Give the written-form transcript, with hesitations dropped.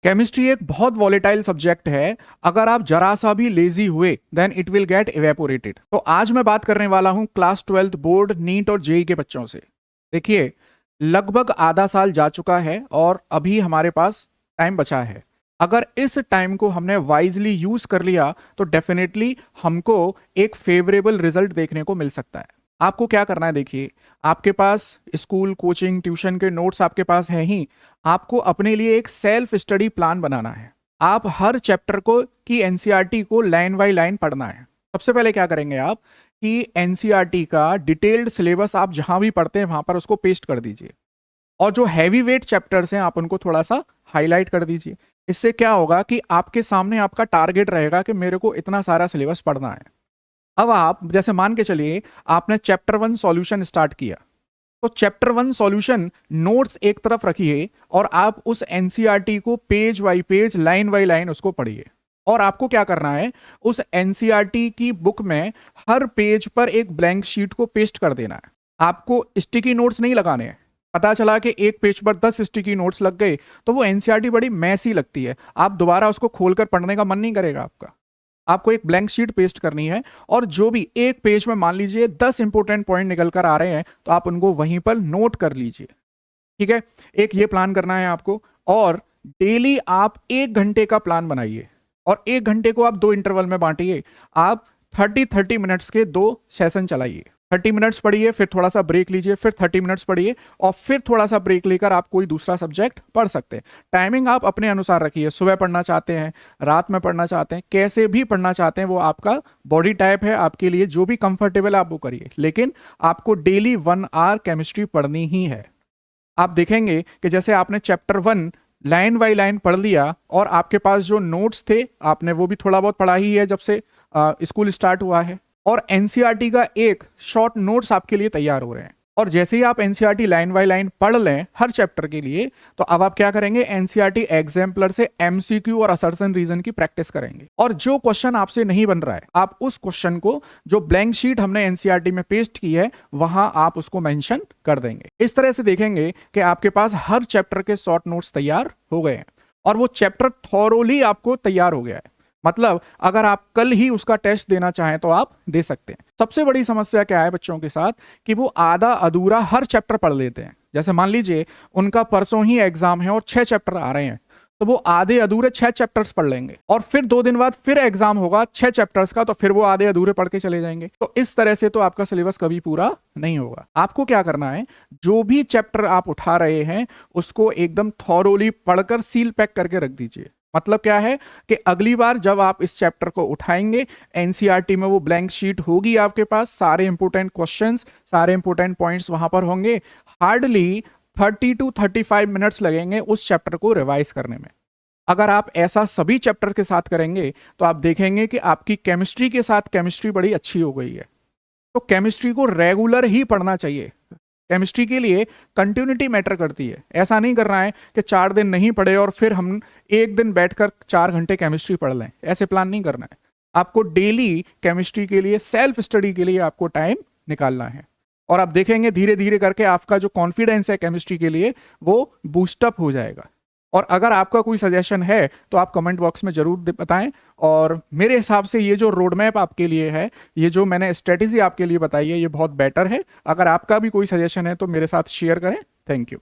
Chemistry एक बहुत volatile subject है। अगर आप जरा सा भी लेजी हुए then it will get evaporated. तो आज मैं बात करने वाला हूं क्लास 12th बोर्ड, नीट और जेई के बच्चों से। देखिए, लगभग आधा साल जा चुका है और अभी हमारे पास टाइम बचा है। अगर इस टाइम को हमने वाइजली यूज कर लिया तो डेफिनेटली हमको एक फेवरेबल रिजल्ट देखने को मिल सकता है। आपको क्या करना है, देखिए, आपके पास स्कूल, कोचिंग, ट्यूशन के नोट्स आपके पास हैं ही। आपको अपने लिए एक सेल्फ स्टडी प्लान बनाना है। आप हर चैप्टर को की एनसीईआरटी को लाइन बाय लाइन पढ़ना है। सबसे पहले क्या करेंगे आप कि एनसीईआरटी का डिटेल्ड सिलेबस आप जहां भी पढ़ते हैं वहां पर उसको पेस्ट कर दीजिए, और जो हैवी वेट चैप्टर्स हैं आप उनको थोड़ा सा हाईलाइट कर दीजिए। इससे क्या होगा कि आपके सामने आपका टारगेट रहेगा कि मेरे को इतना सारा सिलेबस पढ़ना है। अब आप जैसे मान के चलिए आपने चैप्टर 1 सॉल्यूशन स्टार्ट किया, तो चैप्टर 1 सॉल्यूशन नोट्स एक तरफ रखिए और आप उस एनसीईआरटी को page bye page, line by line उसको पढ़िए। और आपको क्या करना है, उस एनसीईआरटी की बुक में हर पेज पर एक ब्लैंक शीट को पेस्ट कर देना है। आपको स्टिकी नोट्स नहीं लगाने हैं। पता चला कि एक पेज पर 10 स्टिकी नोट्स लग गए तो वो एनसीईआरटी बड़ी मैसी लगती है, आप दोबारा उसको खोलकर पढ़ने का मन नहीं करेगा आपका। आपको एक ब्लैंक शीट पेस्ट करनी है और जो भी एक पेज में मान लीजिए 10 इंपॉर्टेंट पॉइंट निकल कर आ रहे हैं तो आप उनको वहीं पर नोट कर लीजिए। ठीक है, एक ये प्लान करना है आपको। और डेली आप 1 घंटे का प्लान बनाइए और 1 घंटे को आप 2 इंटरवल में बांटिए। आप 30-30 मिनट्स के 2 सेशन चलाइए। 30 मिनट्स पढ़िए, फिर थोड़ा सा ब्रेक लीजिए, फिर 30 मिनट्स पढ़िए और फिर थोड़ा सा ब्रेक लेकर आप कोई दूसरा सब्जेक्ट पढ़ सकते हैं। टाइमिंग आप अपने अनुसार रखिए, सुबह पढ़ना चाहते हैं, रात में पढ़ना चाहते हैं, कैसे भी पढ़ना चाहते हैं, वो आपका बॉडी टाइप है, आपके लिए जो भी कंफर्टेबल है आप वो करिए। लेकिन आपको डेली 1 आवर केमिस्ट्री पढ़नी ही है। आप देखेंगे कि जैसे आपने चैप्टर 1 लाइन बाय लाइन पढ़ लिया और आपके पास जो नोट्स थे आपने वो भी थोड़ा बहुत पढ़ा ही है जब से स्कूल स्टार्ट हुआ है, और एनसीईआरटी का एक शॉर्ट नोट्स आपके लिए तैयार हो रहे हैं। और जैसे ही आप एनसीईआरटी लाइन बाय लाइन पढ़ लें हर चैप्टर के लिए, तो अब आप क्या करेंगे, एनसीईआरटी एग्जाम्पलर से एमसीक्यू और असर्शन रीजन की प्रैक्टिस करेंगे। और जो क्वेश्चन आपसे नहीं बन रहा है, आप उस क्वेश्चन को जो ब्लैंक शीट हमने एनसीईआरटी में पेस्ट की है वहां आप उसको मेंशन कर देंगे। इस तरह से देखेंगे कि आपके पास हर चैप्टर के शॉर्ट नोट्स तैयार हो गए हैं और वो चैप्टर थॉरोली आपको तैयार हो गया है। मतलब अगर आप कल ही उसका टेस्ट देना चाहें तो आप दे सकते हैं। सबसे बड़ी समस्या क्या है बच्चों के साथ कि वो आधा अधूरा हर चैप्टर पढ़ लेते हैं। जैसे मान लीजिए उनका परसों ही एग्जाम है और 6 चैप्टर आ रहे हैं, तो वो आधे अधूरे 6 चैप्टर्स पढ़ लेंगे और फिर 2 दिन बाद फिर एग्जाम होगा 6 चैप्टर्स का, तो फिर वो आधे अधूरे पढ़ के चले जाएंगे। तो इस तरह से तो आपका सिलेबस कभी पूरा नहीं होगा। आपको क्या करना है, जो भी चैप्टर आप उठा रहे हैं उसको एकदम थॉरोली पढ़कर सील पैक करके रख दीजिए। मतलब क्या है कि अगली बार जब आप इस चैप्टर को उठाएंगे, एनसीईआरटी में वो ब्लैंक शीट होगी आपके पास, सारे इंपॉर्टेंट क्वेश्चंस, सारे इंपॉर्टेंट पॉइंट्स वहां पर होंगे। हार्डली 30 to 35 मिनट्स लगेंगे उस चैप्टर को रिवाइज करने में। अगर आप ऐसा सभी चैप्टर के साथ करेंगे तो आप देखेंगे कि आपकी केमिस्ट्री के साथ केमिस्ट्री बड़ी अच्छी हो गई है। तो केमिस्ट्री को रेगुलर ही पढ़ना चाहिए। केमिस्ट्री के लिए कंटिन्यूटी मैटर करती है। ऐसा नहीं करना है कि 4 दिन नहीं पढ़े और फिर हम एक दिन बैठकर 4 घंटे केमिस्ट्री पढ़ लें, ऐसे प्लान नहीं करना है। आपको डेली केमिस्ट्री के लिए, सेल्फ स्टडी के लिए आपको टाइम निकालना है। और आप देखेंगे धीरे धीरे करके आपका जो कॉन्फिडेंस है केमिस्ट्री के लिए वो बूस्टअप हो जाएगा। और अगर आपका कोई सजेशन है तो आप कमेंट बॉक्स में जरूर बताएं। और मेरे हिसाब से ये जो रोड मैप आपके लिए है, ये जो मैंने स्ट्रेटेजी आपके लिए बताई है, ये बहुत बेटर है। अगर आपका भी कोई सजेशन है तो मेरे साथ शेयर करें। Thank you.